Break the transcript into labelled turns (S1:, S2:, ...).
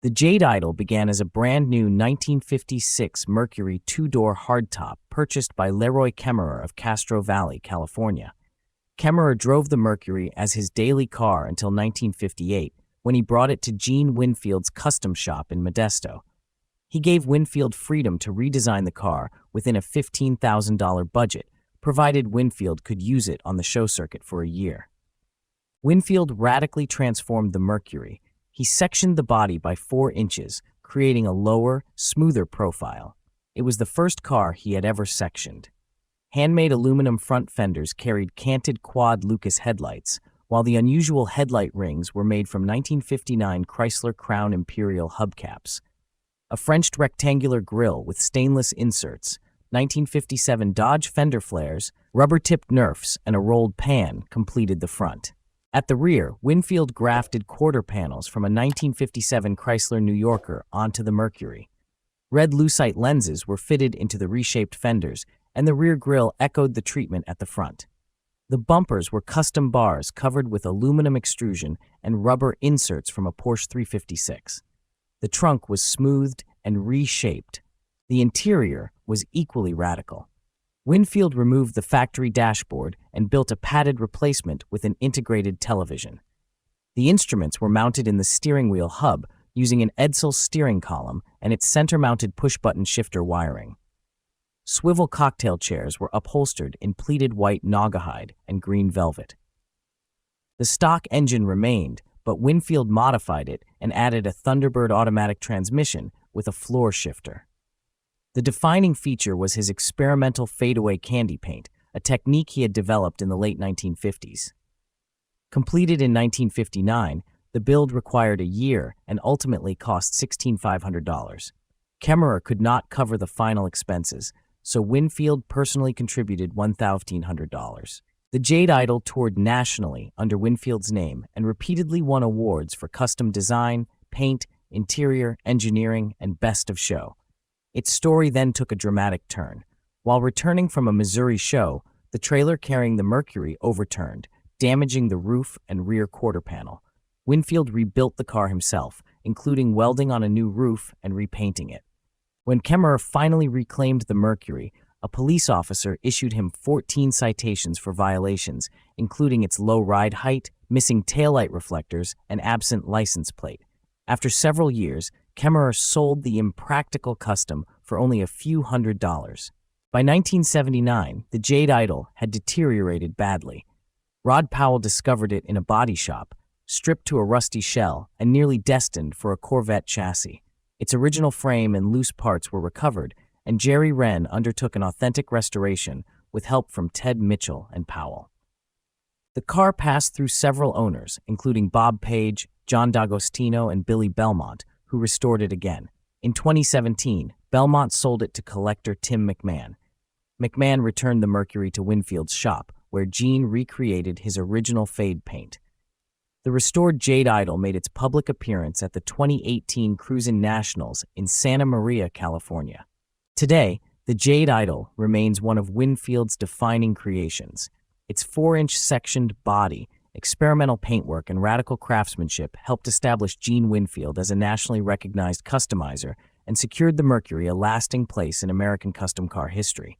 S1: The Jade Idol began as a brand new 1956 Mercury two-door hardtop purchased by Leroy Kemmerer of Castro Valley, California. Kemmerer drove the Mercury as his daily car until 1958, when he brought it to Gene Winfield's Kustom shop in Modesto. He gave Winfield freedom to redesign the car within a $15,000 budget, provided Winfield could use it on the show circuit for a year. Winfield radically transformed the Mercury. He sectioned the body by 4 inches, creating a lower, smoother profile. It was the first car he had ever sectioned. Handmade aluminum front fenders carried canted quad Lucas headlights, while the unusual headlight rings were made from 1959 Chrysler Crown Imperial hubcaps. A Frenched rectangular grille with stainless inserts, 1957 Dodge fender flares, rubber-tipped Nerfs, and a rolled pan completed the front. At the rear, Winfield grafted quarter panels from a 1957 Chrysler New Yorker onto the Mercury. Red lucite lenses were fitted into the reshaped fenders, and the rear grille echoed the treatment at the front. The bumpers were custom bars covered with aluminum extrusion and rubber inserts from a Porsche 356. The trunk was smoothed and reshaped. The interior was equally radical. Winfield removed the factory dashboard and built a padded replacement with an integrated television. The instruments were mounted in the steering wheel hub using an Edsel steering column and its center-mounted push-button shifter wiring. Swivel cocktail chairs were upholstered in pleated white naugahyde and green velvet. The stock engine remained, but Winfield modified it and added a Thunderbird automatic transmission with a floor shifter. The defining feature was his experimental fadeaway candy paint, a technique he had developed in the late 1950s. Completed in 1959, the build required a year and ultimately cost $16,500. Kemmerer could not cover the final expenses, so Winfield personally contributed $1,500. The Jade Idol toured nationally under Winfield's name and repeatedly won awards for custom design, paint, interior, engineering, and best of show. Its story then took a dramatic turn. While returning from a Missouri show, the trailer carrying the Mercury overturned, damaging the roof and rear quarter panel. Winfield rebuilt the car himself, including welding on a new roof and repainting it. When Kemmerer finally reclaimed the Mercury, a police officer issued him 14 citations for violations, including its low ride height, missing taillight reflectors, and absent license plate. After several years, Kemmerer sold the impractical Kustom for only a few $100s. By 1979, the Jade Idol had deteriorated badly. Rod Powell discovered it in a body shop, stripped to a rusty shell and nearly destined for a Corvette chassis. Its original frame and loose parts were recovered, and Jerry Wren undertook an authentic restoration with help from Ted Mitchell and Powell. The car passed through several owners, including Bob Page, John D'Agostino, and Billy Belmont, who restored it again. In 2017, Belmont sold it to collector Tim McMahon. McMahon returned the Mercury to Winfield's shop, where Gene recreated his original fade paint. The restored Jade Idol made its public appearance at the 2018 Cruisin' Nationals in Santa Maria, California. Today, the Jade Idol remains one of Winfield's defining creations. Its 4-inch sectioned body, experimental paintwork, and radical craftsmanship helped establish Gene Winfield as a nationally recognized customizer and secured the Mercury a lasting place in American custom car history.